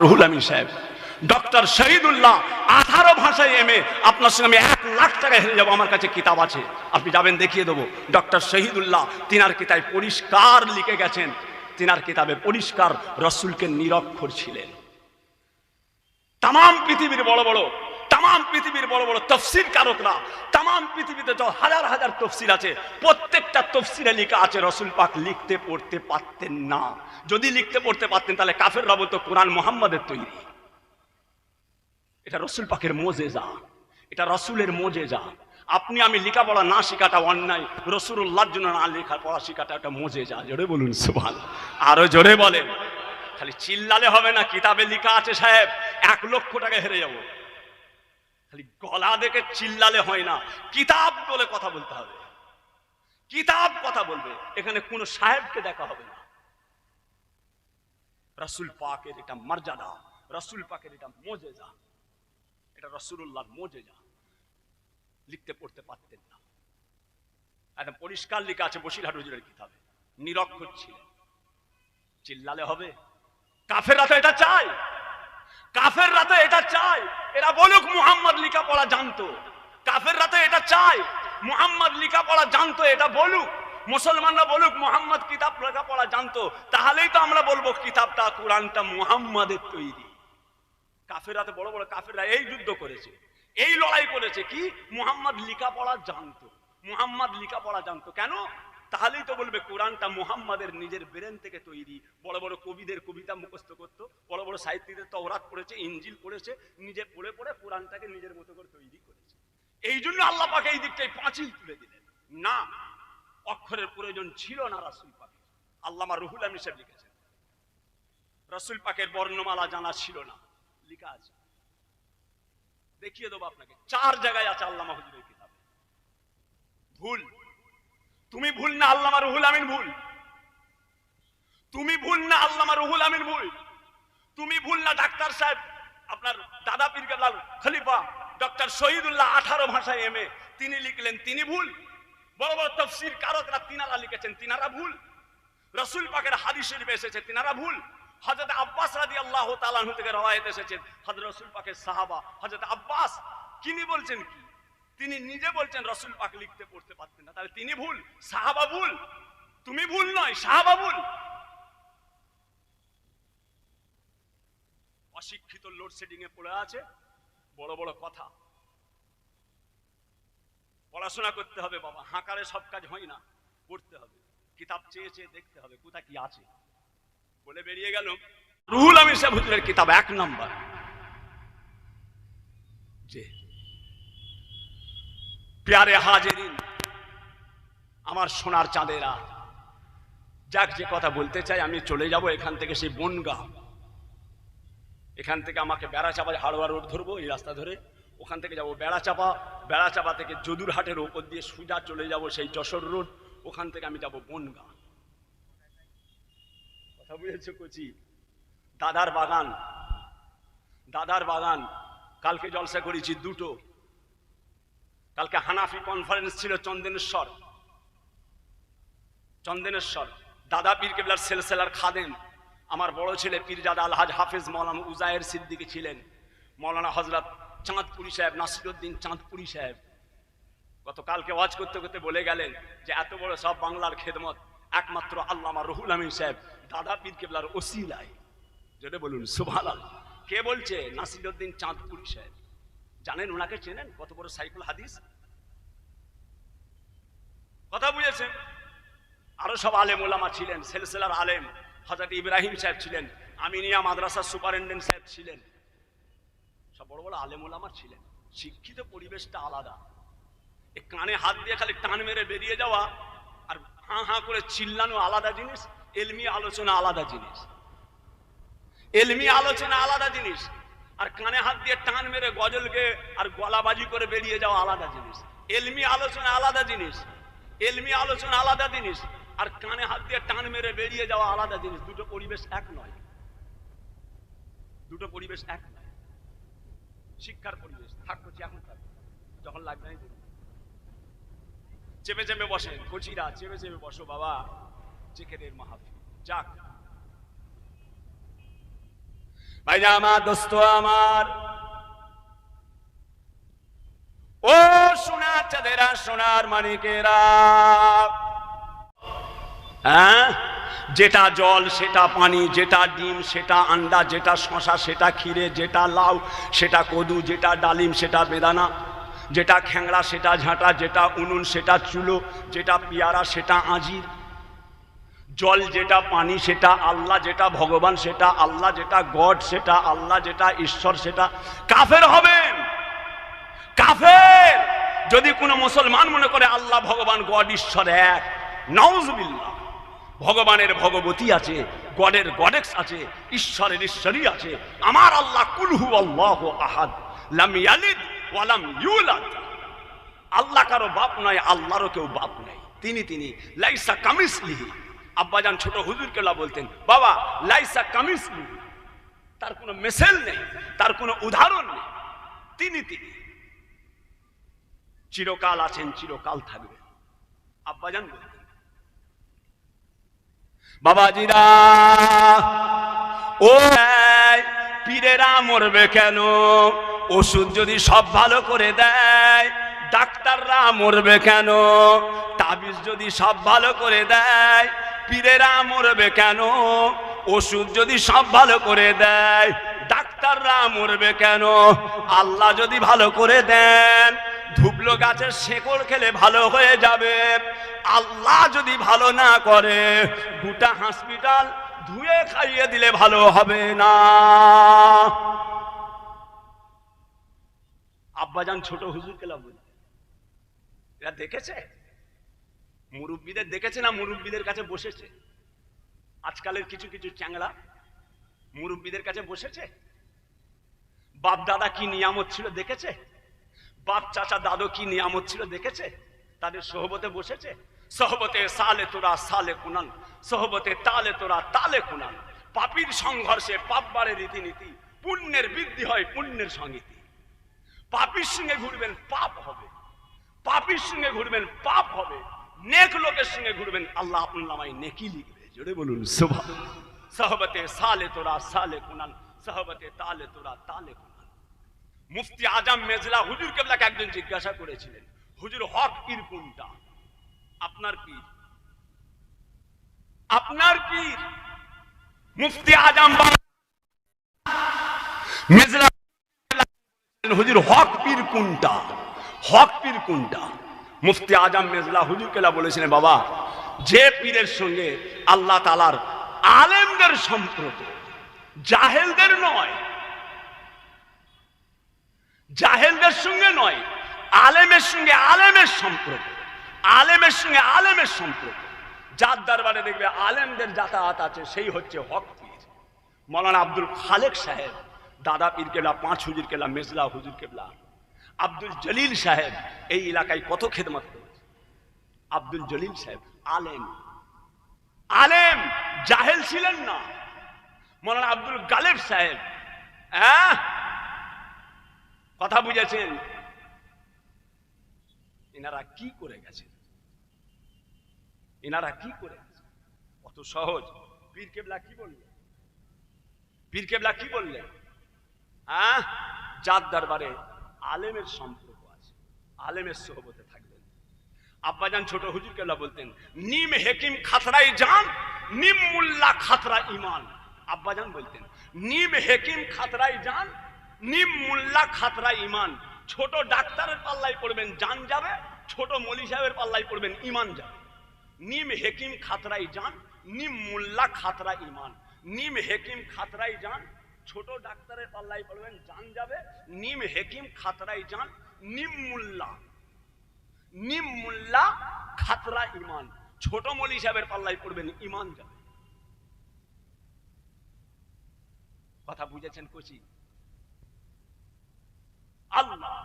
রুহুল আমিন সাহেব, ডক্টর শহীদুল্লাহ 18 ভাষায় এমএ। আপনার সঙ্গে আমি 1 লাখ টাকা হেরে যাবো, আমার কাছে কিতাব আছে, আপনি যাবেন দেখিয়ে দেবো। ডক্টর শহীদুল্লাহ তিনার কিতাবে পরিষ্কার লিখে গেছেন, তিনার কিতাবে পরিষ্কার রসুলকে নিরক্ষর ছিলেন। তাম পৃথিবীর বড় বড় তফসির কারকরা, তাম পৃথিবীতে যত হাজার হাজার তফসির আছে, প্রত্যেকটা তফসিরে লেখা আছে রসুল পাক লিখতে পড়তে পারতেন না। যদি লিখতে পড়তে পারতেন তাহলে কাফেররা বলতো কোরআন মুহাম্মাদের তৈরি। এটা রসুল পাকের মোজেজা, এটা রসুলের মোজেজা। আপনি আমি লেখাপড়া না শেখাটা অন্যায়, রসুল্লাহর জন্য না লেখা পড়া শেখাটা একটা মোজেজা। জোরে বলুন সুবহানাল্লাহ, আরো জোরে বলেন। খালি চিল্লালে হবে না, কিতাবে লেখা আছে সাহেব 1 লক্ষ টাকা হেরে যাবো। খালি গলা দেখে চিল্লালে হয় না, কিতাব বলে কথা বলতে হবে, কিতাব কথা বলবে। এখানে কোন সাহেবকে দেখা হবে না। রাসূল পাকের এটা মর্যাদা, রাসূল পাকের এটা মোজেজা, এটা রাসূলুল্লাহর মোজেজা। লিখতে পড়তে পারতেন না, একদম পরিষ্কার লেখা আছে বসিরহাট হুজুরের কিতাবে, নিরক্ষর ছিলেন। চিল্লালে হবে? কাফেররা তো এটা চায়, কাফেররা তো এটা চায়, এরা বলুক মুহাম্মদ লেখাপড়া জানতো। কাফেররা তো এটা চায় মুহাম্মদ লেখাপড়া জানতো, এটা বলুক। মুসলমানরা বলুক মুহাম্মদ কিতাব লেখাপড়া জানতো, তাহলেই তো আমরা বলবো কিতাবটা কোরআনটা মুহাম্মাদের তৈরি। কাফেররা তো বড় বড় কাফেররা এই যুদ্ধ করেছে, এই লড়াই করেছে, কি মুহাম্মদ লেখাপড়া জানতো, মুহাম্মদ লেখাপড়া জানতো। কেন? তাহলেই তো বলবে কোরআনটা মুহাম্মাদের নিজের ব্রেন থেকে তৈরি। বড় বড় কবিদের কবিতা মুখস্থ করতো, বড় বড় সাহিত্যিকদের তওরাত পড়েছে, ইনজিল পড়েছে, নিজে পড়ে পড়ে কোরআনটাকে নিজের মতো করে তৈরি করেছে। এই জন্য আল্লাহ পাক এই দিকটাই পাঁচিল তুলে দিলেন। না, অক্ষরের প্রয়োজন ছিল না রাসূল পাকের। আল্লামা রুহুল আমিন সাহেব লিখেছেন রাসূল পাকের বর্ণমালা জানা ছিল না, লেখা আছে, দেখিয়ে দেবো আপনাকে। 4 জায়গায় আছে আল্লামা হুজুরের কিতাবে। ভুল তুমি ভুল না, আল্লামা রুহুল আমিন ভুল। তুমি ভুল না, আল্লামা রুহুল আমিন ভুল। তুমি ভুল না, ডাক্তার সাহেব আপনার দাদা পীর কেবলার খলিফা ডক্টর শহীদুল্লাহ 18 ভাষায় এমএ, তিনি লিখলেন, তিনি ভুল। বড় বড় তাফসীর কারকরা তিনারা লিখেছেন, তিনারা ভুল। রাসূল পাকের হাদিস শরীফে এসেছে, তিনারা ভুল। হযরত আব্বাস রাদিয়াল্লাহু তাআলা আনহু থেকে রওয়ায়াত এসেছে, হযরত রাসূল পাকের সাহাবা হযরত আব্বাস তিনি বলছেন কি, তিনি নিজে বলছেন রাসূল পাক লিখতে পড়তে পারতেন না, তাহলে তিনি ভুল, সাহাবা ভুল। তুমি ভুল নয়, সাহাবা ভুল। অশিক্ষিত লোডশেডিং এ পড়ে আছে, বড় বড় কথা। পড়াশোনা করতে হবে বাবা, হাঁকারে সব কাজ হয় না, পড়তে হবে, কিতাব চেয়ে চেয়ে দেখতে হবে কোথা কি আছে। বলে বেরিয়ে গেল রুহুল আমিন সাহেব হুজুরের কিতাব 1 নাম্বার। যে প্যারে হাজিরিন, আমার সোনার চাঁদেরা, যাক যে কথা বলতে চাই, আমি চলে যাব এখান থেকে সেই বনগাঁ। এখান থেকে আমাকে বেড়াচাপা হাড়োয়া রোড ধরবো, এই রাস্তা ধরে ওখান থেকে যাবো বেড়াচাপা, বেড়াচাপা থেকে যদুরহাটের ওপর দিয়ে সোজা চলে যাব সেই যশোর রোড, ওখান থেকে আমি যাব বনগাঁ। কথা বুঝেছো কচি? দাদার বাগান, দাদার বাগান। কালকে জলসা করেছি 2টো। কালকে হানাফি কনফারেন্স ছিল চন্দনেশ্বর, চন্দনেশ্বর। দাদা পীর কেবলার সেলসেলার খাদেম আমার বড় ছেলে পীরজাদা আলহাজ হাফেজ মৌলানা উজায়ের সিদ্দিকী ছিলেন, মৌলানা হযরত চাঁদপুরি সাহেব, নাসিরউদ্দিন চাঁদপুরি সাহেব গতকালকে ওয়াজ করতে করতে বলে গেলেন যে এত বড় সব বাংলার খেদমত একমাত্র আল্লামা রুহুল আমিন সাহেব দাদা পীর কেবলার ওসিলায়। যেটা বলুন সুবহানাল্লাহ। কে বলছে? নাসিরউদ্দিন চাঁদপুরি সাহেব। জানেন ওনাকে, চেনেন? কত বড় সাইকুল হাদিস, কথা বুঝেছেন? আরো সব আলেম ওলামা ছিলেন, সেলসেলার আলেম হযরত ইব্রাহিম সাহেব ছিলেন, আমিনিয়া মাদ্রাসার সুপারিনটেন্ডেন্ট সাহেব ছিলেন, সব বড় বড় আলেম ওলামা ছিলেন। শিক্ষিত পরিবেশটা আলাদা। এই কানে হাত দিয়ে খালি টান মেরে বেরিয়ে যাওয়া আর হাঁ হাঁ করে চিল্লানো আলাদা জিনিস, এলমি আলোচনা আলাদা জিনিস। এলমি আলোচনা আলাদা জিনিস, আর কানে হাত দিয়ে টান মেরে গজলকে আর গলাবাজি করে বেরিয়ে যাওয়া আলাদা জিনিস। এলমি আলোচনা আলাদা জিনিস, এলমি আলোচনা আলাদা জিনিস, আর কানে হাত দিয়ে টান মেরে বেরিয়ে যাওয়া আলাদা জিনিস। দুটো পরিবেশ এক নয়, দুটো পরিবেশ এক নয়। শিক্ষার পরিবেশ থাকবো, এখন থাকবো, যখন লাগবে না চেপে চেপে বসেন, কচিরা চেপে চেপে বসো বাবা, জিকিরের মাহফিল। যাক, ভাইরা আমার, দোস্ত আমার, ও সোনার চাঁদেরা, সোনার মানিকেরা, হ্যাঁ, যেটা জল সেটা পানি, যেটা ডিম সেটা আন্ডা, যেটা শশা সেটা ক্ষীরে, যেটা লাউ সেটা কদু, যেটা ডালিম সেটা বেদানা, যেটা খ্যাংড়া সেটা ঝাঁটা, যেটা উনুন সেটা চুলো, যেটা পেয়ারা সেটা আঁজির, জল যেটা পানি সেটা আল্লাহ, যেটা ভগবান সেটা আল্লাহ, যেটা গড সেটা আল্লাহ, যেটা ঈশ্বর সেটা। কাফের হবেন, কাফের যদি কোনো মুসলমান মনে করে আল্লাহ ভগবান গড ঈশ্বর এক, নাউজুবিল্লাহ। ভগবানের ভগবতী আছে, গডের গডেক্স আছে, ঈশ্বরের ঈশ্বরী আছে। আমার আল্লাহ কুলহু আল্লাহু আহাদ, লাম ইয়ালিদ ওয়া লাম ইউলাদ। আল্লাহ কারো বাপ নয়, আল্লাহরও কেউ বাপ নাই। তিনি লাইসা কামিসলিহি। আব্বাজান ছোট হুজুর কেবলা বলতেন, বাবা লাইসা কামিসলিহি, তার কোনো মেসেল নেই, তার কোনো উদাহরণ নেই। তিনি চিরকাল আছেন, চিরকাল থাকবেন। আব্বাজান বলতেন, বাবাজিরা ও পীরেরা মরবে কেন? ওষুধ যদি সব ভালো করে দেয়, ডাক্তাররা মরবে কেন? তাবিজ যদি সব ভালো করে দেয়, পীরেরা মরবে কেন? ওষুধ যদি সব ভালো করে দেয়, ডাক্তাররা মরবে কেন? আল্লাহ যদি ভালো করে দেন, ধুবলো গাছের শেকড় খেলে ভালো হয়ে যাবে। আল্লাহ যদি ভালো না করে, গোটা হসপিটাল ধুয়ে খাইয়ে দিলে ভালো হবে না। আব্বাজান ছোট হুজুর কেলা বলে, এরা দেখেছে, মুরব্বীদের দেখেছে না? মুরব্বীদের কাছে বসেছে। আজকালের কিছু কিছু চ্যাংড়া মুরব্বীদের কাছে বসেছে। বাপ দাদা কি নিয়ামত ছিল দেখেছে, বাপ চাচা দাদু কি নিয়ামত ছিল দেখেছে, তাদের সোহবতে বসেছে। সোহবতে সালে তোরা সালে কুনান, সোহবতে তালে তোরা তালে কুনান। পাপীর সংঘর্ষে পাপ বাড়ে রীতিনীতি, পুণ্যের বৃদ্ধি হয় পুণ্যের সঙ্গীতি। পাপীর সঙ্গে ঘুরবেন পাপ হবে, পাপীর সঙ্গে ঘুরবেন পাপ হবে। নেক লোকের সঙ্গে ঘুরবেন, আল্লাহ আপনার নামায় নেকি লিখবে। জোরে বলুন সুবহানাল্লাহ। সোহবতে সালে তোরা সালে কুনান, সোহবতে তালে তোরা তালে কুনান। মুফতি আজম মেজলা হুজুর কেবলাকে একজন জিজ্ঞাসা করেছিলেন, হুজুর হক পীর কোনটা? আপনার পীর, আপনার পীর মুফতি আজম মেজলা হুজুর হক পীর কোনটা? হক পীর কোনটা? মুফতি আজম মেজলা হুজুর কেলা বলেছিলেন, বাবা যে পীরের সঙ্গে আল্লাহ তাআলার আলেমদের সম্পর্ক, জাহেলদের নয়, জাহেলদের সঙ্গে নয়, আলেমের সঙ্গে আলেমের সম্পর্ক, আলেমের সঙ্গে আলেমের সম্পর্ক। যার দরবারে দেখবে আলেমদের যাতায়াত আছে, সেই হচ্ছে হক পীর। মৌলানা আব্দুল খালেক সাহেব, দাদা পীর কেবলা, পাঁচ হুজুর কেবলা, মেজলা হুজুর কেবলা, আব্দুল জলিল সাহেব এই এলাকায় কত খেদমত করেছে। আব্দুল জলিল সাহেব আলেম, আলেম, জাহেল ছিলেন না। মৌলানা আব্দুল গালেব সাহেব, হ্যাঁ কথা বুঝেছেন? এনারা কি করে গেছেন, এনারা কি করে গেছেন? অত সহজ। পীর কেবলা কি বললেন? পীর কেবলা কি বললেন? হ্যাঁ, যার দরবারে আলেমের সম্পর্ক আছে, আলেমের সোহবতে থাকবেন। আব্বাজান ছোট হুজুর কেবলা বলতেন, নিম হেকিম খাতরাই জান, নিম মুল্লা খাতরা ইমান। আব্বাজান বলতেন, নিম হেকিম খাতরাই জান, নিম মুল্লা খাতরা ইমান। ছোট ডাক্তারের পাল্লাই পড়বেন জান যাবে, ছোট মলি সাহেবের পাল্লাই পড়বেন ইমান যাবে। নিম হেকিম খাতরাই জান, নিম মুল্লা খাতরা ইমান। নিম হেকিম খাতরাই জান, ছোট ডাক্তারের পাল্লাই পড়বেন জান যাবে, নিম হেকিম খাতরাই জান, নিম মুল্লা খাতরা ইমান। ছোট মলি সাহেবের পাল্লাই পড়বেন ইমান যাবে। কথা বুঝেছেন কোচি? আল্লাহ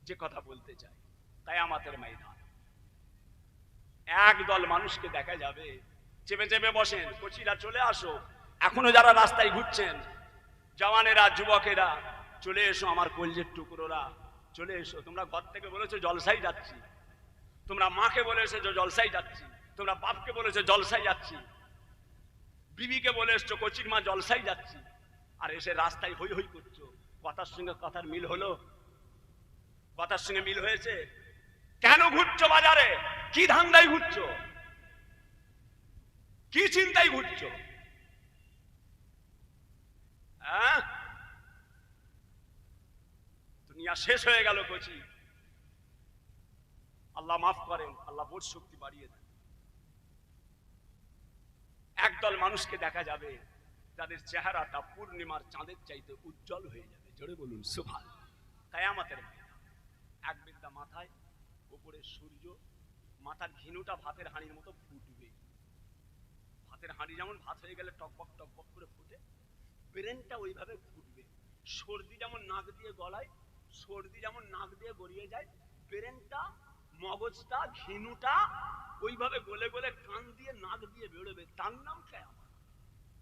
যে কথা বলতে চাই, কিয়ামতের ময়দান একদল মানুষকে দেখা যাবে চেপে চেপে বসেন, কোচিরা চলে আসো। এখনো যারা রাস্তায় ঘুরছেন, জওয়ানেরা, যুবকেরা, চলে এসো আমার কলজের টুকরোরা, চলে এসো। তোমরা ঘর থেকে বলেছো জলসাই যাচ্ছি, তোমরা মাকে বলেছো জলসাই যাচ্ছি, তোমরা বাপকে বলেছো জলসাই যাচ্ছি। বিবিকে বলে এসছো কচির মা জলসাই যাচ্ছি, আর এসে রাস্তায় হই হই করছো, কথার সঙ্গে কথার মিল হলো? কথার সঙ্গে মিল হয়েছে? কেন ঘুরছো বাজারে? কি ধান্দায় ঘুরছো? কি চিন্তায় ঘুরছো? হ্যাঁ, দুনিয়া শেষ হয়ে গেল কচি। আল্লাহ মাফ করেন, আল্লাহ বোধ শক্তি বাড়িয়ে দেন। একদল মানুষকে দেখা যাবে যাদের চেহারাটা পূর্ণিমার চাঁদের চাইতে উজ্জ্বল হয়ে যাবে। জোরে বলুন সুবহানাল্লাহ। কিয়ামতের ময়দান এক বিদ্যা মাথায়, উপরে সূর্য, মাথার ঘিনুটা ভাতের হাঁড়ির মতো ফুটবে। ভাতের হাঁড়ি যেমন ভাত হয়ে গেলে টকবক টকবক করে ফুটে, ব্রেনটা ওইভাবে ফুটবে। সর্দি যেমন নাক দিয়ে গলায়, সর্দি যেমন নাক দিয়ে গড়িয়ে যায়, ব্রেনটা, মগজটা, ঘিনুটা ওইভাবে গলে গলে কান দিয়ে নাক দিয়ে বেরোবে। তার নাম কিয়ামত।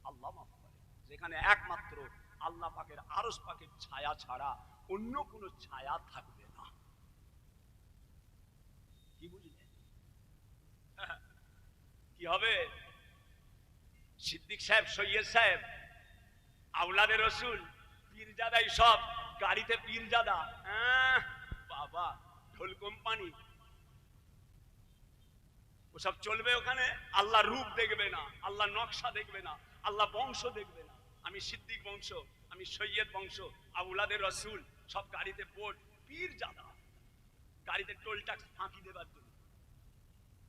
আল্লাহ মাফ করে। যেখানে একমাত্র আল্লাহ পাকের আরশ পাকের ছায়া ছাড়া অন্য কোনো ছায়া থাকবে না। কি বুঝলেন? কি হবে? সিদ্দিক সাহেব, সৈয়দ সাহেব, আওলাদে রসুল, পীরজাদাই সব গাড়িতে পীরজাদা। বাবা, ঢোল কোম্পানি ওসব চলবে ওখানে। আল্লাহ রূপ দেখবে না, আল্লাহ নকশা দেখবে না, আল্লাহ বংশ দেখবে না। আমি সিদ্দিক বংশ, আমি সৈয়দ বংশ, আওলাদে রসুল, সব গাড়িতে বোর্ড পীরজাদা। গাড়িতে টোল ট্যাক্স ফাঁকি দেবার জন্য।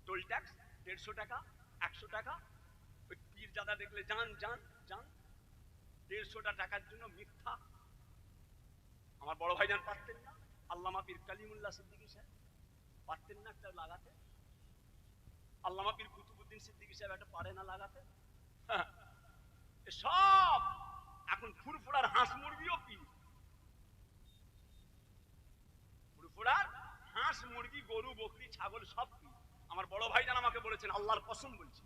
টোল ট্যাক্স 150 টাকা, 100 টাকা। ওই পীরজাদা দেখলে যান যান যান। 150 টাকার জন্য মিথ্যা। আমার বড় ভাইজান পারতেন না, আল্লামা পীর কালিমুল্লাহ সিদ্দিকী সাহেব পারতেন না একটা লাগাতে। আল্লামা পীর কুতুবউদ্দিন সিদ্দিকী সাহেব একটা পারে না লাগাতে। সব এখন ফুরফুরার হাঁস মুরগিও পীর। ফুরফুরার হাঁস মুরগি, গরু, বকরি, ছাগল সব পীর। আমার বড় ভাইজান আমাকে বলেছেন, আল্লাহর কসম বলছি,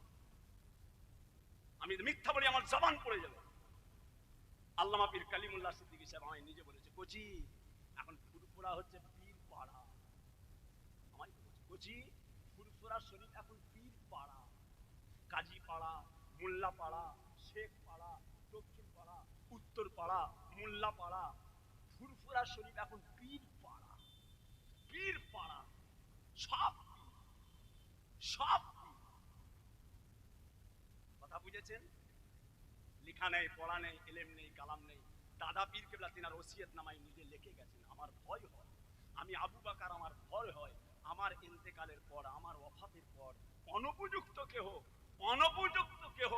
আমি মিথ্যা বলি আমার জবান পড়ে যাবে। আল্লামা পীর কালিমুল্লাহ সিদ্দিকী সাহেব আমায় নিজে বলেছে, কোচি এখন ফুরফুরা হচ্ছে পীর পাড়া। আমায় বলেছে, কোচি ফুরফুরা শরীফ এখন পীর পাড়া। কাজী পাড়া, মোল্লা পাড়া, শেখ পাড়া, দক্ষিণ পাড়া, উত্তর পাড়া, মোল্লা পাড়া, ফুরফুরা শরীফ এখন পীর পাড়া। পীর পাড়া, সব সব কথা বুঝেছেন? লিখা নেই, পড়া নেই, ইলম নেই, কালাম নেই। দাদা পীর কেবলা তিনার ওসিয়ত নামায় নিজে লিখে গেছেন। আমার ভয় হয়, আমি আবু বকর, আমার ভয় হয় আমার ইন্তেকালের পর, আমার ওফাতের পর অনুপযুক্ত কেহ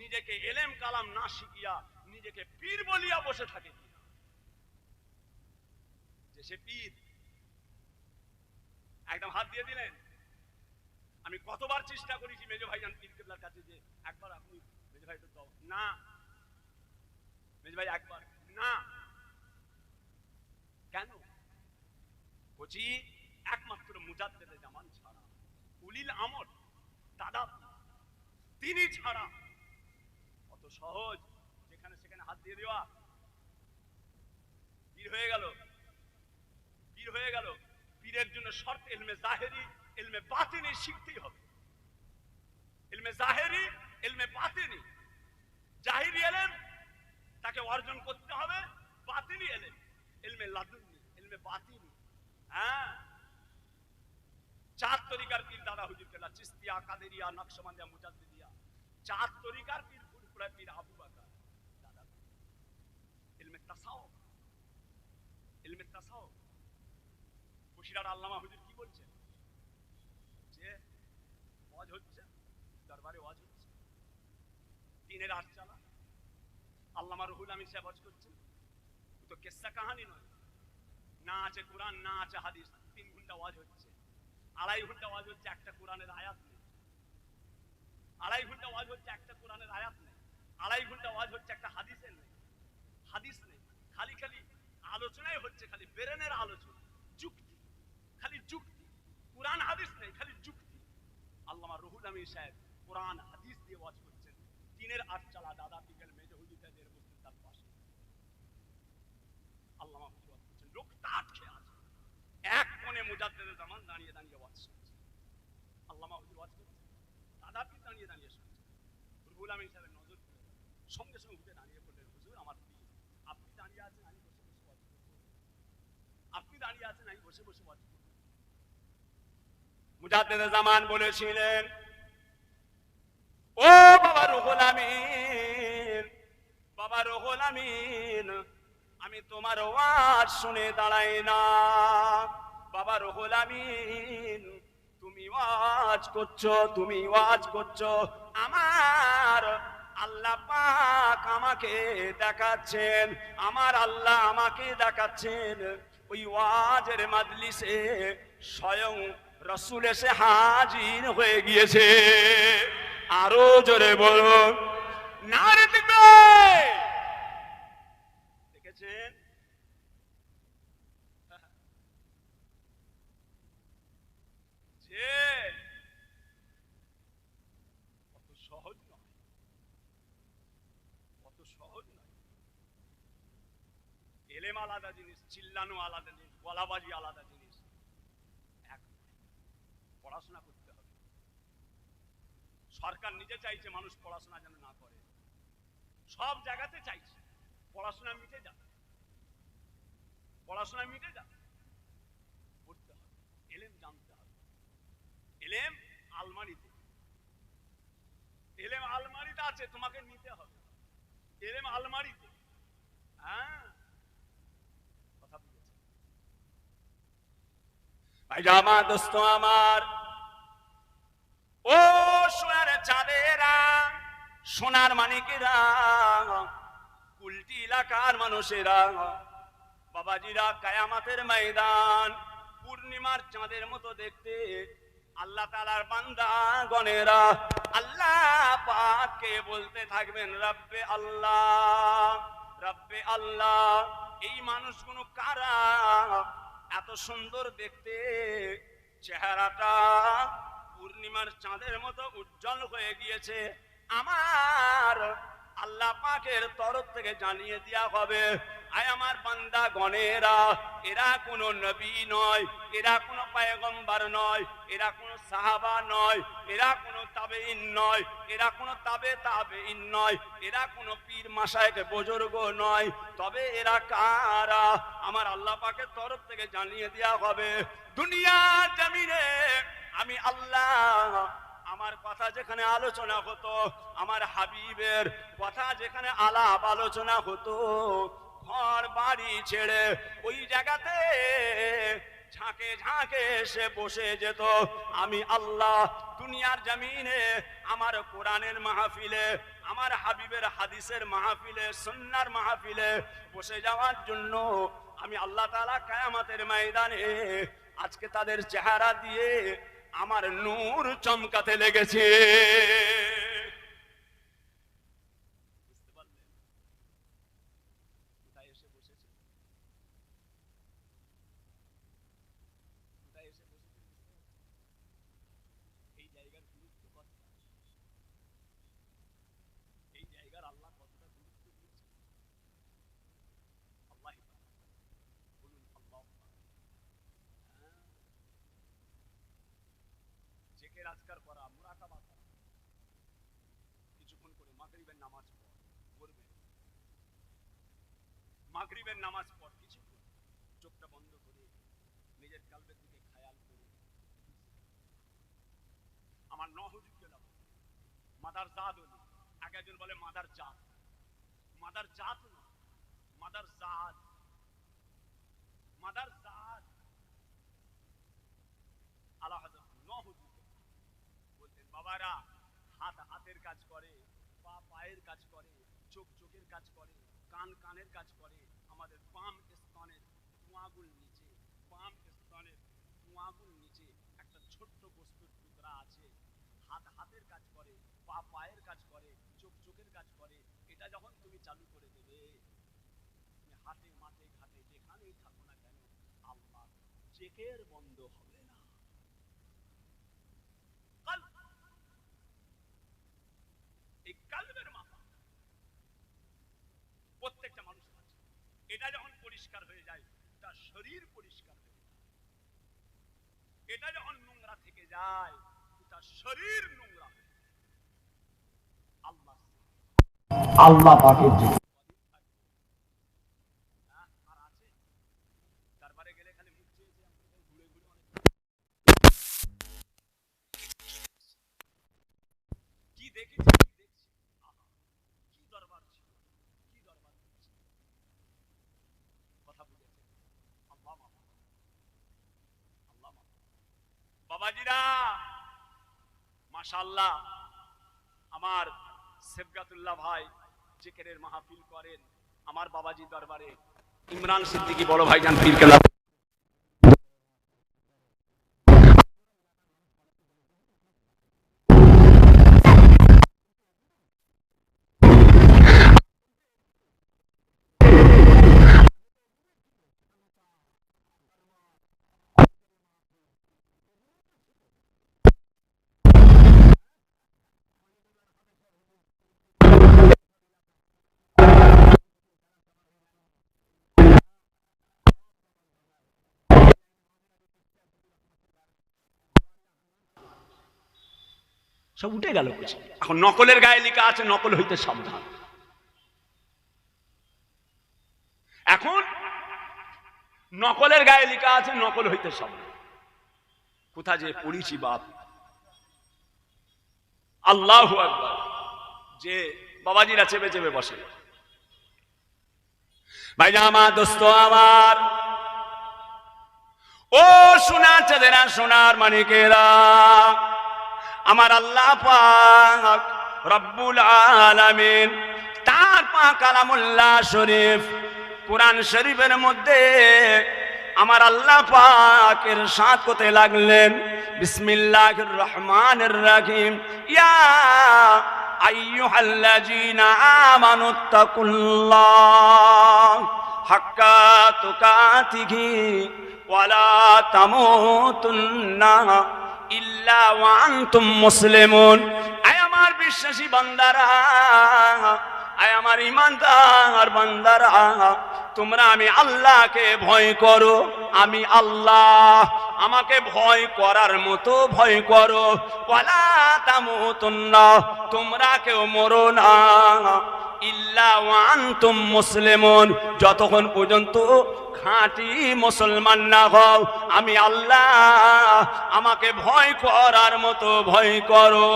নিজেকে ইলম কালাম না শিখিয়া নিজেকে পীর বলিয়া বসে থাকে কিনা। যে সে পীর, একদম হাত দিয়ে দিলেন। আমি কতবার চেষ্টা করেছি মেজো ভাইজান পীর কেবলার কাছে যে একবার আপনি মেজো ভাই দাও না, মেজো ভাই একবার না। কেন? বলছি একমাত্র মুজাদ্দেদে জামান ছাড়া, উলিল আমর দাদা তিনি ছাড়া অত সহজ যেখানে সেখানে হাত দিয়ে দেওয়া। পীর হয়ে গেল, পীর হয়ে গেল। পীরের জন্য শর্ত ইলমে জাহেরি, ইলমে বাতিনি শিখতেই হবে। ইলমে জাহেরি, ইলমে বাতিনি। জাহিরি ইলম তাকে অর্জন করতে হবে, বাতিনি ইলম, ইলমে লাদুন্নি, ইলমে বাতিনি। হ্যাঁ, 4 তরিকার পীর দাদা হুজুর কেবলা, চিশতিয়া, কাদেরিয়া, নকশবন্দিয়া, মুজাদ্দিদিয়া। 4 তরিকার পীর, ফুরফুরা পীর আবু বকর দাদা। ইলমে তাসাউফ, ইলমে তাসাউফ। বসিরার আল্লামা হুজুর কি বলছেন? যে ওয়াজ হচ্ছে, দরবারে ওয়াজ হচ্ছে, দিনের আট চালা। আল্লামা রুহুল আমিন সাহেব ওয়াজ করছেন। তো কিসসা কাহানি নয়, না আছে কোরআন, না আছে হাদিস। 3 ঘন্টা ওয়াজ হচ্ছে, 2.5 ঘন্টা ওয়াজ হচ্ছে, একটা কোরআনের আয়াত নেই। 2.5 ঘন্টা ওয়াজ হচ্ছে, একটা কোরআনের আয়াত নেই। 2.5 ঘন্টা ওয়াজ হচ্ছে, একটা হাদিসের নেই, হাদিস নেই। খালি খালি আলোচনাই হচ্ছে, খালি বেরেনের আলোচনা, যুক্তি, খালি যুক্তি। কোরআন হাদিস নেই, খালি যুক্তি। আল্লামা রুহুল আমিন সাহেব কোরআন হাদিস দিয়ে ওয়াজ করছেন। দিনের আট চালা দাদা পিকেল মেজো হুজুরদের বসে তার পাশে আল্লামা হুজুর ওয়াজ করছেন। লোক তাট খেয়ে আছে, এক কোণে মুজাদ্দেদে জামান দাঁড়িয়ে দাঁড়িয়ে ওয়াজ শুনছে। আল্লামা হুজুর ওয়াজ করছেন, দাদা পীর দাঁড়িয়ে দাঁড়িয়ে শুনছে। রুহুল আমিন সাহেবের নজর সঙ্গে সঙ্গে উঠে দাঁড়িয়ে পড়লেন, হুজুর আমার পীর, আপনি দাঁড়িয়ে আছেন, আমি বসে বসে ওয়াজ করব। আপনি দাঁড়িয়ে আছেন, আমি বসে বসে ওয়াজ করব। মুজাদ্দিদ জামান বলেছিলেন, ও বাবা রুহুল আমিন, বাবা রুহুল আমিন, আমি তোমার ওয়াজ শুনে দাঁড়াই না। বাবা রুহুল আমিন, তুমি ওয়াজ করছো, তুমি ওয়াজ করছো, আমার আল্লাহ পাক আমাকে দেখাচ্ছেন, আমার আল্লাহ আমাকে দেখাচ্ছেন। ওই ওয়াজের মাজলিসে স্বয়ং রাসূল এসে হাজির হয়ে গিয়েছে। আরো জোরে বলুন নারে তাকবীর। দেখেছেন? যে কত সহজ নয়, কত সহজ নয়। এলেম আলাদা জিনিস, চিল্লানো আলাদা জিনিস, গলাবাজি আলাদা জিনিস। এক পড়াশোনা করতে হবে। সরকার নিজে চাইছে মানুষ পড়াশোনা যেন না করে, সব জায়গাতে চাইছে পড়াশোনা মিটে যাবে, পড়াশোনা মিটে যাবে। পড়তে হবে, এলেম জানতে হবে। এলেম আলমারিতে, এলেম আলমারিতে আছে, তোমাকে নিতে হবে। এলেম আলমারিতে। হ্যাঁ, কথা বুঝেছে ভাই? জামা দোস্ত আমার, ও সোনার চাঁদেরা, সোনার মানিকেরা, কুলটি এলাকার মানুষেরা, বাবাজিরা, কায়ামাতের ময়দান পূর্ণিমার চাঁদের মতো দেখতে আল্লাহ তাআলার বান্দা গণেরা আল্লাহ পাককে বলতে থাকবেন, রব্বে আল্লাহ, রব্বে আল্লাহ। এই মানুষগুলো কারা? এত সুন্দর দেখতে, চেহারাটা পূর্ণিমার চাঁদের মতো উজ্জ্বল হয়ে গিয়েছে। আমার আল্লাহ পাকের তরফ থেকে জানিয়ে দেয়া হবে, আয় আমার বান্দা গণেরা, এরা কোনো নবী নয়, এরা কোনো পয়গম্বর নয়, এরা কোনো সাহাবা নয়, এরা কোনো তাবেঈন নয়, এরা কোনো তাবেঈন নয়, এরা কোনো পীর মাশায়েখ বুজুর্গ নয়। তবে এরা কারা? আমার আল্লাহ পাকের তরফ থেকে জানিয়ে দেয়া হবে। দুনিয়ার জমিনে আমি আল্লাহ আমার কথা যেখানে আলোচনা হতো, আমার হাবিবের কথা যেখানে আলাপ আলোচনা হতো, ঘর বাড়ি ছেড়ে ওই জায়গাতে ঝাঁকে ঝাঁকে এসে বসে যেত। আমি আল্লাহ দুনিয়ার জমিনে আমার কোরআনের মাহফিলে, আমার হাবিবের হাদিসের মাহফিলে, সুন্নাহর মাহফিলে বসে যাওয়ার জন্য আমি আল্লাহ তাআলা কিয়ামতের ময়দানে আজকে তাদের চেহারা দিয়ে আমার নূর চমকাতে লেগেছে। বুঝতে পারলেন? কোথায় এসে বসেছে, কোথায় এসে বসেছে? এই জায়গার গুরুত্ব কত, এই জায়গার আল্লাহ কতটা গুরুত্ব দিয়েছে। আল্লাহ বলুন, আল্লাহ। জেকের আজকার করা, মুরাকাবা করা, কিছুক্ষণ করে মাগরিবের নামাজ পড়বেন, মাগরিবের নামাজ পড় কিছুক্ষণ চোখটা বন্ধ করে নিজের কালবের দিকে খেয়াল করে আমার নহজুদ গেলাম মাদার জাত হলো। আগে একজন বলে মাদার জাত, মাদার জাত না, মাদার জাত, মাদার জাত। আল্লাহ হযরত নহজুদ বলতেন, বাবারা, হাত হাতের কাজ করে, পা পায়ের কাজ করে, চোখ চোখের কাজ করে, কান কানের কাজ করে। আমাদের পাম স্তনের ধোঁয়াগুল নিচে, পাম স্তনের ধোঁয়াগুল নিচে একটা ছোট্ট বস্তুর টুকরা আছে। হাত হাতের কাজ করে, পা পায়ের কাজ করে, চোখ চোখের কাজ করে। এটা যখন তুমি চালু করে দেবে, তুমি হাতে মাঠে ঘাটে যেখানেই থাকো না কেন, আল্লাহ চেকের বন্ধ হবে না। এই কালবের মাথা প্রত্যেকটা মানুষের আছে। এটা যখন পরিষ্কার হয়ে যায়, তার শরীর পরিষ্কার হয়ে যায়। এটা যখন নোংরা থেকে যায়, তার শরীর নোংরা হয়ে যায়। আল্লাহ আল্লাহ পাকের জন্য। দরবারে গেলে খালি মুখ চেয়েছে ঘুরে ঘুরে কি দেখেছি কি দেখছি, কি দরবার ছিল, কি দরবার কথা বুঝেছে। আল্লাহ আল্লাহ বাবাজিরা মাশাআল্লাহ, আমার সেবগাতুল্লাহ ভাই জিকিরের মাহফিল করেন আমার বাবাজি দরবারে। ইমরান সিদ্দিকী বড় ভাইজান পীর কেবলা সব উঠে গেল। এখন নকলের গায়ে লেখা আছে নকল হইতে সাবধান। এখন নকলের গায়ে লেখা আছে নকল হইতে সাবধান। কোথা যে পড়িছি বাপ, আল্লাহু আকবার। যে বাবাজিরা চেপে চেপে বসে, ভাইরা আমার, দোস্ত আমার, ও সোনার চাঁদেরা, সোনার মানিকেরা, আমার আল্লাহ পাক রব্বুল আলামিন তার পাক কালামুল্লাহ শরীফ কুরআন শরীফের মধ্যে আমার আল্লাহ পাক ইরশাদ করতে লাগলেন, বিসমিল্লাহির রহমানির রহিম, ইয়া আইয়ুহাল্লাযীনা আমানুত্তাকুল্লাহ হাক্কা তুকাতিহি ওয়া লা তামুতুন্না ইল্লা ওয়া আনতুম মুসলিমুন। আয় আমার বিশ্বাসী বান্দারা, আয় আমার ঈমানদার বান্দারা, তোমরা আমি আল্লাহকে ভয় করো। আমি আল্লাহ, আমাকে ভয় করার মতো ভয় করো। ওয়ালা তামুতুন্না, তোমরা কেউ মরো না, ইল্লা ওয়া আনতুম মুসলিমুন, যতক্ষণ পর্যন্ত খাঁটি মুসলমান না হও। আমি আল্লাহ, আমাকে ভয় করার মতো ভয় করো।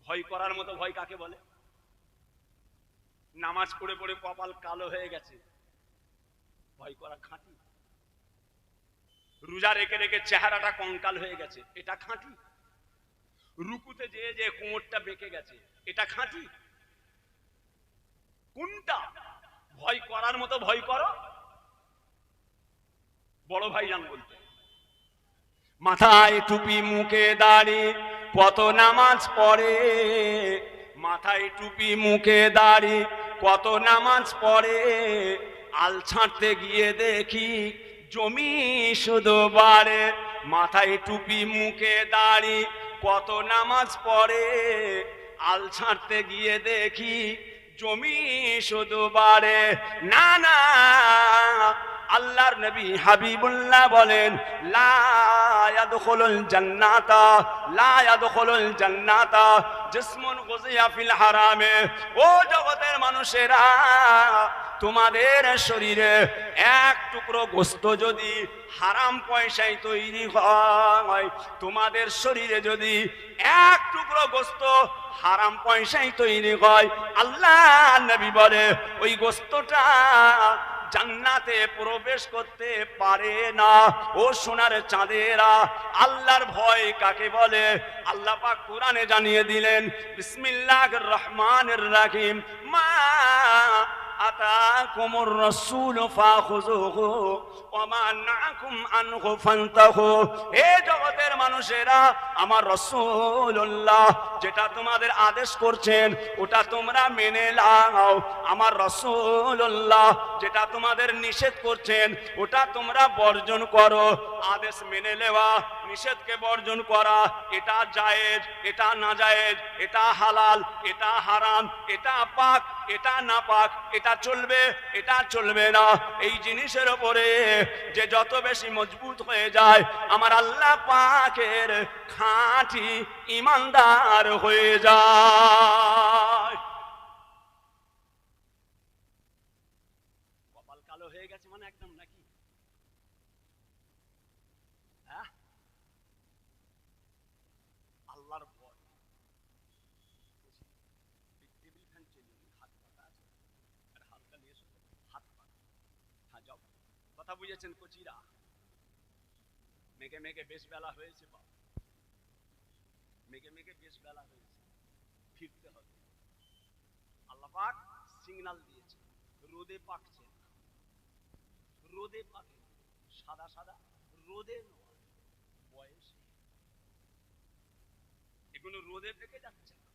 ভয় করার মতো ভয় কাকে বলে? নামাজ পড়ে পড়ে কপাল কালো হয়ে গেছে, ভয় করা খাঁটি। রোজা রেখে রেখে চেহারাটা কঙ্কাল হয়ে গেছে, এটা খাঁটি। রুকুতে যে যে কোমরটা বেঁকে গেছে, এটা খাঁটি। কোনটা ভয় করার মতো ভয় করো? বড় ভাইজান বলতে, মাথায় টুপি মুখে দাড়ি কত নামাজ পড়ে, মাথায় টুপি মুখে দাড়ি কত নামাজ পড়ে, আল ছাঁটতে গিয়ে দেখি জমি শুধু বাড়ে। মাথায় টুপি মুখে দাড়ি কত নামাজ পড়ে, আল ছাঁটতে গিয়ে দেখি জমি শুধু বাড়ে। না না, আল্লাহর নবী হাবিবুল্লাহ বলেন, লা ইয়াদখুলুল জান্নাতা, লা ইয়াদখুলুল জান্নাতা জিসমুন গুযিয়া ফিল হারামে। ও জগতের মানুষেরা, তোমাদের শরীরে এক টুকরো গোশত যদি হারাম পয়সায় তৈরি হয়, তোমাদের শরীরে যদি এক টুকরো গোশত হারাম পয়সায় তৈরি হয়, আল্লাহ নবী বলে ওই গোশতটা জান্নাতে প্রবেশ করতে পারে না। ও সোনার চাঁদেরা, আল্লাহর ভয় কাকে বলে? আল্লাহ পাক কোরআনে জানিয়ে দিলেন, বিসমিল্লাহির রহমানির রহিম, মা আতাকুমুর রাসূলু ফাখুযুহু ওয়া মা নাহাকুম আনহু ফান্তাহু। হে জগতের মানুষেরা, আমার রাসূলুল্লাহ যেটা তোমাদের আদেশ করছেন ওটা তোমরা মেনে নাও। আমার রাসূলুল্লাহ যেটা তোমাদের নিষেধ করছেন ওটা তোমরা বর্জন করো। আদেশ মেনে নেওয়া, নিষেধকে বর্জন করা। এটা জায়েজ, এটা নাজায়েজ, এটা হালাল, এটা হারাম, এটা পাক, এটা না পাক, এটা চলবে, এটা চলবে না। এই জিনিসের উপরে যে যত বেশি মজবুত হয়ে যায়, আমার আল্লাহ পাকের খাঁটি ইমানদার হয়ে যায়। কপাল কালো হয়ে গেছে মানে একদম নাকি? হ্যাঁ, আল্লাহর ভয়। টেবিল ফ্যান চলবে, হাত পাতা আছে, আর হালকা নিয়ে হাত পাতা। হ্যাঁ যাও, কথা বুঝেছেন কচিরা? মেঘে মেঘে বেশ বেলা হয়েছে, বাবা মেঘে মেঘে বেশ বেলা হয়েছে, ফিরতে হবে। আল্লাহ পাক সিগন্যাল দিয়েছে, রোদে পাকছে না, রোদে পাকে সাদা সাদা রোদে নয়, বয়সে এগুলো রোদে পেকে যাচ্ছে না,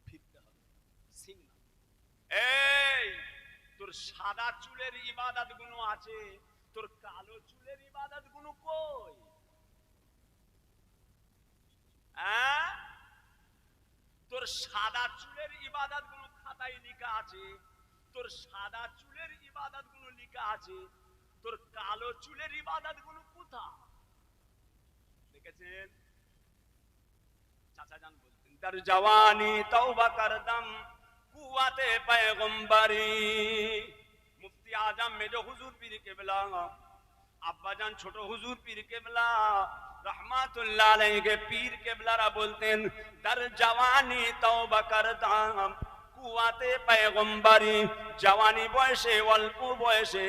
ফিরতে হবে, সিগন্যাল। এই তোর সাদা চুলের ইবাদত গুলো আছে, তোর কালো চুলের ইবাদত গুলো কই? তোর সাদা চুলের ইবাদত গুলো খাতায় লেখা আছে, তোর সাদা চুলের ইবাদত গুলো লেখা আছে, তোর কালো চুলের ইবাদত গুলো কোথায়? দেখেছেন? চাচা জান বলতেন, তার জওয়ানি তওবা করদম কুওয়াতে পয়গম্বরি। মুফতি আজম মেজো হুজুর পীর কেবলা, আব্বাজান ছোট হুজুর পীর কেবলা रहमतुल्लाह अलैह के पीर केबलारा बोलतेन, दर जवानी तौबा करदाम কুয়াতে পয়গম্বরি। জওয়ানি বয়সে, অল্প বয়সে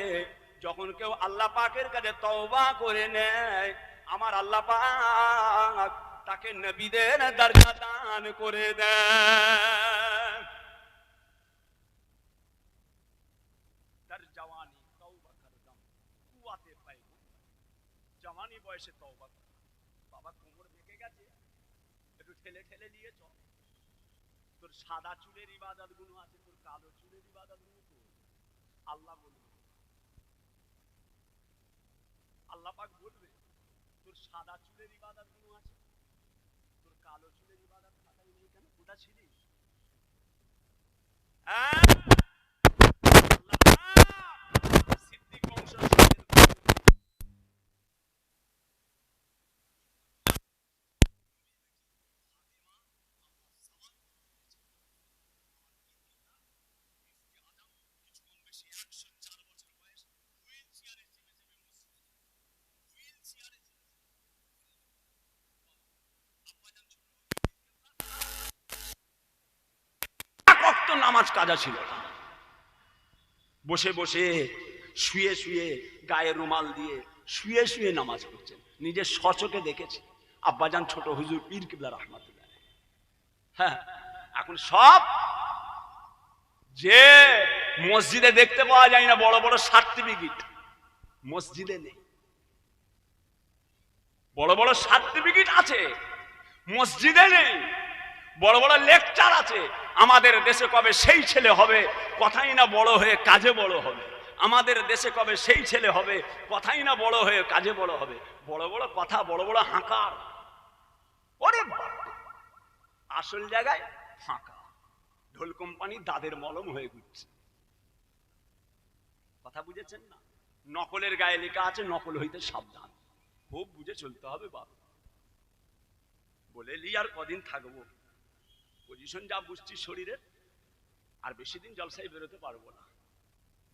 যখন কেউ আল্লাহ পাকের কাছে তওবা করে নেয়, আমার আল্লাহ পাক তাকে নবীদের দরজা দান করে দেয়। দর জওয়ানি তওবা করদাম কুয়াতে পয়গম্বরি, জওয়ানি বয়সে তওবা। বাবা কোমর বেঁকে গেছে, একটু ঠেলে ঠেলে নিয়ে চল। তোর সাদা চুলের ইবাদত গুলো আছে, তোর কালো চুলের ইবাদত গুলো তো আল্লাহ বলবে, আল্লাহ পাক বলবে তোর সাদা চুলের ইবাদত গুলো আছে, তোর কালো চুলের ইবাদত খাতায় নেই কেন? কোথা ছিলিস? সিদ্দিক বংশ নামাজ কাজা ছিল, বসে বসে শুয়ে শুয়ে গায়ে রুমাল দিয়ে শুয়ে শুয়ে নামাজ পড়ছেন, নিজের সচকে দেখেছে। আব্বাজান ছোট হুজুর পীর কিবলা রহমাতুল্লাহ। হ্যাঁ, এখন সব যে মসজিদে দেখতে পাওয়া যায় না, বড় বড় সার্টিফিকেট মসজিদে নেই। বড় বড় সার্টিফিকেট আছে, মসজিদে নেই। বড় বড় লেকচার আছে, আমাদের দেশে কবে সেই ছেলে হবে, কথাই না বড় হয়ে কাজে বড় হবে। আমাদের দেশে কবে সেই ছেলে হবে, কথাই না বড় হয়ে কাজে বড় হবে। বড় বড় কথা, বড় বড় হাঁকার। ওরে আসল জায়গায় ফাঁকা, ঢোল কোম্পানি দাদের মলম হয়ে ঘুরছে। কথা বুঝেছেন না? নকলের গায়ে লেখা আছে নকল হইতে সাবধান। খুব বুঝে চলতে হবে বাবা। বলে লি আর কদিন থাকবো, পজিশন যা বুঝছি শরীরের, আর বেশি দিন জলসায় বেরোতে পারবো না।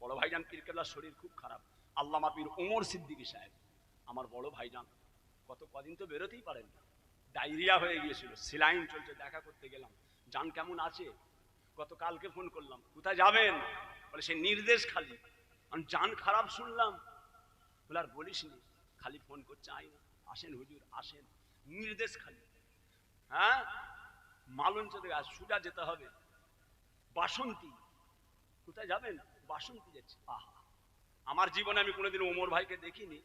বড় ভাইজান পীর কেবলার শরীর খুব খারাপ। আল্লামা পীর ওমর সিদ্দিকী সাহেব আমার বড় ভাইজান, কত কদিন তো বেরোতেই পারেন না, ডায়রিয়া হয়ে গিয়েছিল, সেলাইন চলছে। দেখা করতে গেলাম, জান কেমন আছে? গতকালকে ফোন করলাম, কোথায় যাবেন? বলে সে নির্দেশ খালি। আমি জান খারাপ শুনলাম। বলে আর বলিস নি, খালি ফোন করছে, আই না, আসেন হুজুর আসেন, নির্দেশ খালি। হ্যাঁ, মালঞ্চ থেকে সুজা যেতে হবে, বাসন্তী। কোথায় যাবেন? বাসন্তী যাচ্ছি। আহা, আমার জীবনে আমি কোনোদিন ওমর ভাইকে দেখিনি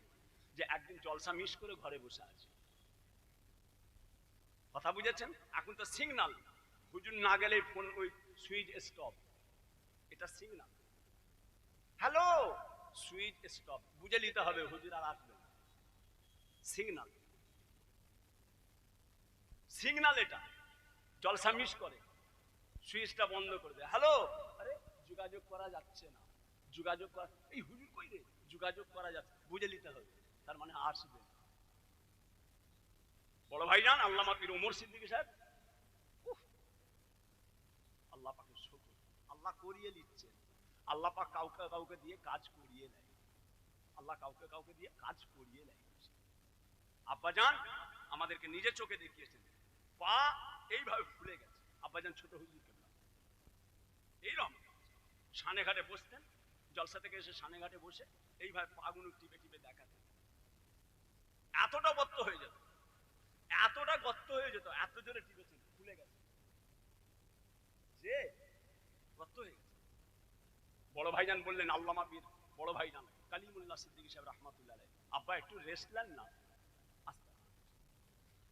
যে একদিন জলসা মিস করে ঘরে বসে আছে। কথা বুঝেছেন? এখন তো সিগনাল, হুজুর না গেলে ফোন ওই সুইচ স্টপ, এটা সিগনাল। হ্যালো, সুইচ স্টপ, বুঝে নিতে হবে হুজুর আর আসবে না। সিগন্যাল, সিগন্যাল এটা জলসা মিস করে, সুইচটা বন্ধ করে দেয়। হ্যালো, আরে যোগাযোগ করা যাচ্ছে না, যোগাযোগ করা, এই হুজুর কই রে, যোগাযোগ করা যাচ্ছে, বুঝে নিতে হবে তার মানে আসবে। বড় ভাইজান আল্লামা পীর ওমর সিদ্দিকী সাহেব, আল্লাহ পাকের শুকর, আল্লাহ করিয়ে নিচ্ছেন। আল্লাহ পাক কাউকে কাউকে দিয়ে কাজ করিয়ে নেয়, আল্লাহ কাউকে কাউকে দিয়ে কাজ করিয়ে নেয়। আব্বাজান আমাদেরকে নিজের চোখে দেখিয়েছেন, পা এইভাবে ফুলে গেছে। আব্বাজান ছোট হুজুর কেবলা এইরকম সানে ঘাটে বসতেন, জলসা থেকে এসে সানে ঘাটে বসে এইভাবে পাগুলো টিপে টিপে দেখাতেন। এতটা গর্ত হয়ে যেত, এতটা গর্ত হয়ে যেত, এত জোরে টিপেছেন, ফুলে গেছে, যে গর্ত হয়ে গেছে। বড় ভাইজান বললেন, আল্লামা পীর বড় ভাইজান কালিমুল্লাহ সিদ্দিকী সাহেব রাহমাতুল্লাহ আলাইহি, আব্বা একটু রেস্ট নেন না,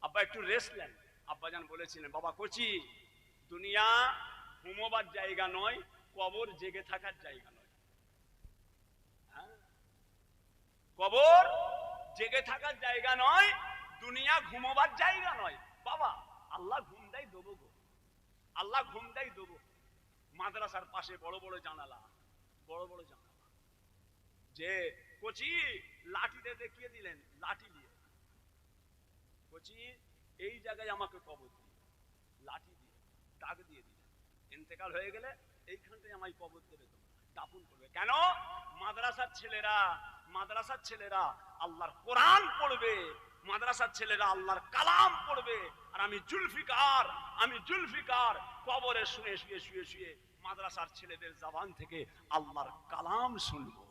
আব্বা একটু রেস্ট নেন। আব্বাজান বলেছিলেন, বাবা কচি, দুনিয়া ঘুমোবার জায়গা নয়, কবর জেগে থাকার জায়গা নয়। হ্যাঁ, কবর জেগে থাকার জায়গা নয়, দুনিয়া ঘুমোবার জায়গা নয়। বাবা আল্লাহ ঘুম দেয় দেবো গো, আল্লাহ ঘুম দেয় দেবো। মাদ্রাসার পাশে বড় বড় জানালা, বড় বড় জানালা, যে কচি লাঠিতে দেখিয়ে দিলেন, লাঠি দিয়ে, কচি এই জায়গায় আমাকে কবর দিয়ে, লাঠি দিয়ে দাগ দিয়ে দিলেন, ইন্তেকাল হয়ে গেলে এইখানটায় আমায় কবর দেবে, দাফন করবে। কেন? মাদ্রাসার ছেলেরা, মাদ্রাসার ছেলেরা আল্লাহর কোরআন পড়বে, মাদ্রাসার ছেলেরা আল্লাহর কালাম পড়বে, আর আমি জুলফিকার, আমি জুলফিকার কবরে শুয়ে শুয়ে শুয়ে শুয়ে মাদ্রাসার ছেলেদের জবান থেকে আল্লাহর কালাম শুনবো,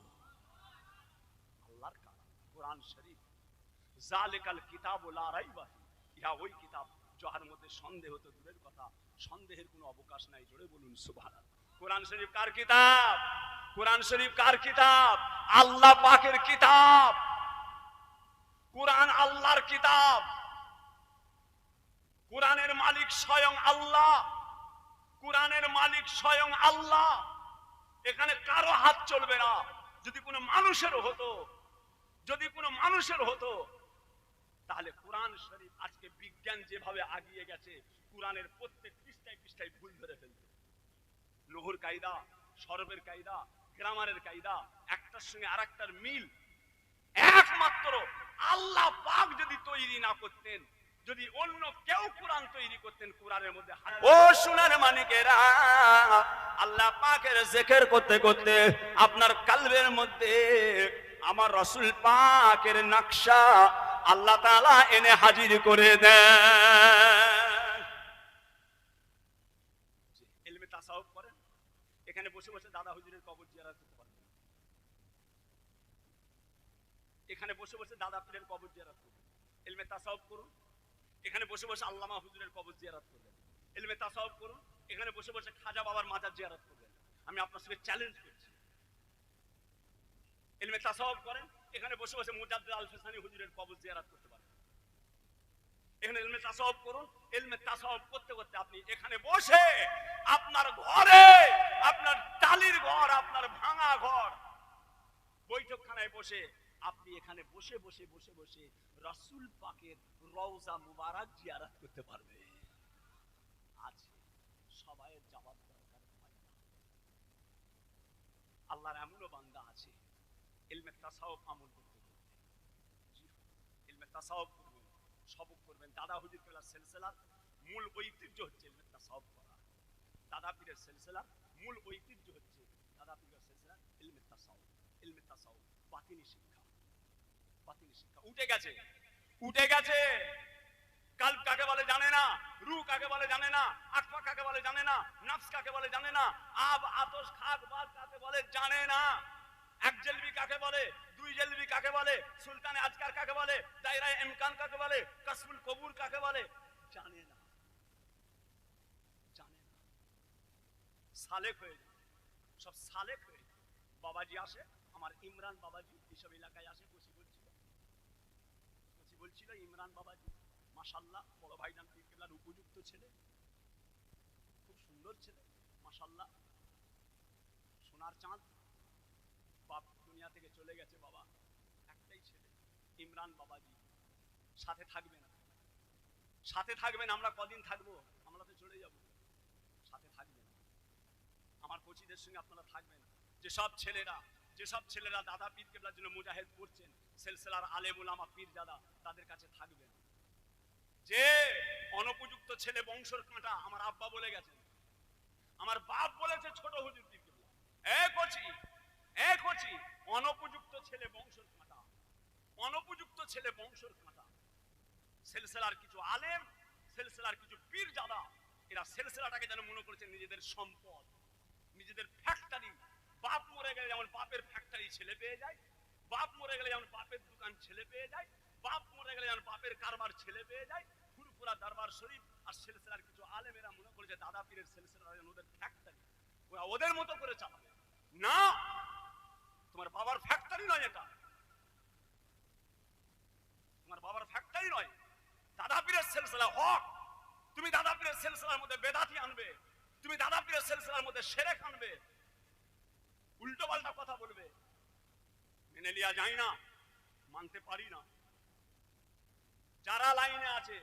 আল্লাহর কালাম, কোরআন শরীফ। জালিকাল কিতাবু লা রাইবা ফিহি, ইহা ওই কিতাব যার মধ্যে সন্দেহ তো দূরের কথা, সন্দেহের কোনো অবকাশ নাই। জোরে বলুন সুবহানাল্লাহ। কোরআন শরীফ কার কিতাব? কোরআন শরীফ কার কিতাব? আল্লাহ পাকের কিতাব। কোরআন আল্লাহর কিতাব, কোরআনের মালিক স্বয়ং আল্লাহ, কোরআনের মালিক স্বয়ং আল্লাহ। এখানে কারো হাত চলবে না। যদি কোনো মানুষের হতো, যদি কোনো মানুষের হতো, তাহলে কোরআন শরীফ আজকে বিজ্ঞান যেভাবে আগিয়ে গেছে, কোরআনের প্রত্যেক পৃষ্ঠায় পৃষ্ঠায় ভুল ধরে ফেলত। লৌহর কায়দা, সরবের কায়দা, গ্রামারের কায়দা, একটার সঙ্গে আরেকটার মিল একমাত্র আল্লাহ পাক যদি তৈরি না করতেন, যদি অন্য কেউ কোরআন তৈরি করতেন, কোরআনের মধ্যে ও সোনার মানিকেরা, আল্লাহ পাকের জিকির করতে করতে আপনার কলবের মধ্যে আমার রাসূল পাকের নকশা আল্লাহ তাআলা এনে হাজির করে দেন। ইলমে তাসাউফ করেন, এখানে বসে বসে দাদা হুজুরের কবর জিয়ারত করতে পারবেন, এখানে বসে বসে দাদা পীরের কবর জিয়ারত করবেন। ইলমে তাসাউফ করুন, এখানে বসে বসে আল্লামা হুজুরের কবর জিয়ারত করবেন। ইলমে তাসাউফ করুন, এখানে বসে বসে খাজা বাবার মাজার জিয়ারত করবেন। আমি আপনার সঙ্গে চ্যালেঞ্জ করছি। ইলমে তাসাউফ করেন, এখানে বসে বসে মুজাদ্দিদ আল ফিসানি হুজুরের কবর জিয়ারত করতে পারেন। এখানে ইলমে তাসাউফ করুন, ইলমে তাসাউফ করতে করতে আপনি এখানে বসে আপনার ঘরে, আপনার টালির ঘর, আপনার ভাঙা ঘর, বৈঠকখানায় বসে আপনি এখানে বসে বসে বসে বসে রাসূল পাকের রওজা মুবারক জিয়ারত করতে পারবে। আছে, সবাইয়ের জবাব দরকার হয় না। আল্লাহর এমনও বান্দা আছে ইলমে তাসাউফ আমল করতে করতে, ইলমে তাসাউফ করবেন, সবক করবেন। দাদা হুজুর কেবলার সিলসিলার মূল ঐতিহ্য হচ্ছে ইলমে তাসাউফ করা। দাদা পীরের সিলসিলার মূল ঐতিহ্য হচ্ছে দাদা পীরের সিলসিলার ইলমে তাসাউফ। ইলমে তাসাউফ বাতিনি শিক্ষা, বাতিনি শিক্ষা উঠে গেছে, উঠে গেছে। কালব কাকে বলে জানে না, রূহ কাকে বলে জানে না, আকফা কাকে বলে জানে না, নফস কাকে বলে জানে না, আব আতশ খাক বাদ কাকে বলে জানে না, এক জলবি কাকে বলে, দুই জলবি কাকে বলে, সুলতানে আজকার কাকে বলে, দায়রা ইমকান কাকে বলে, কাসবুল কবুর কাকে বলে জানে না, জানে না। সালেক হয়ে যায়, সব সালেক হয়ে যায়। বাবাজি আসে, আমার ইমরান বাবাজি এইসব এলাকায় আসে, বলছিল ইমরান বাবাজি মাশাআল্লাহ বড় ভাইজান পীর কেবলার উপযুক্ত ছেলে, খুব সুন্দর ছেলে মাশাআল্লাহ, সোনার চাঁদ। বাপ দুনিয়া থেকে চলে গেছে, বাবা একটাই ছেলে ইমরান বাবাজি, সাথে থাকবে না, সাথে থাকবেন। আমরা কদিন থাকবো? আমরা তো চলে যাব। সাথে থাকবেন, আমার কোচিদের সঙ্গে আপনারা থাকবেন। যেসব ছেলেরা দাদা পীর কেবলার জন্য মুজাহিদ করছেন, সিলসিলার আলেম উলামা পীরজাদা, তাদের কাছে থাকবেন। যে অনুপযুক্ত ছেলে বংশের কাঁটা, আমার আব্বা বলে গেছেন, আমার বাপ বলেছে ছোট হুজুর পীর কেবলা, এক হচ্ছি অনুপযুক্ত ছেলে বংশের কাঁটা, অনুপযুক্ত ছেলে বংশের কাঁটা। সিলসিলার কিছু আলেম, সিলসিলার কিছু পীরজাদা, এরা সিলসিলাটাকে যেন মনে করেছেন নিজেদের সম্পদ, নিজেদের ফ্যাক্টরি। বাপ মরে গেলে যেমন বাপের ফ্যাক্টরি ছেলে পেয়ে যায়, বাপ মরে গেলে যেমন বাপের দোকান ছেলে পেয়ে যায়, বাপ মরে গেলে যেমন বাপের কারবার ছেলে পেয়ে যায়, ফুরফুরা দরবার শরীফ আর সিলসিলার কিছু আলেমেরা মনে করেছে দাদা পীরের সিলসিলা ওদের ফ্যাক্টরি, ওরা ওদের মতো করে চালাবে। না, তোমার বাবার ফ্যাক্টরি নয় এটা, তোমার বাবার ফ্যাক্টরি নয়। দাদা পীরের সিলসিলা হক। তুমি দাদা পীরের সিলসিলার মধ্যে বেদাতি আনবে, তুমি দাদা পীরের সিলসিলার মধ্যে শিরক আনবে, উল্টো পাল্টা কথা বলবে, মেনে লিয়া যায় না, মানতে পারি না। যারা লাইনে আছে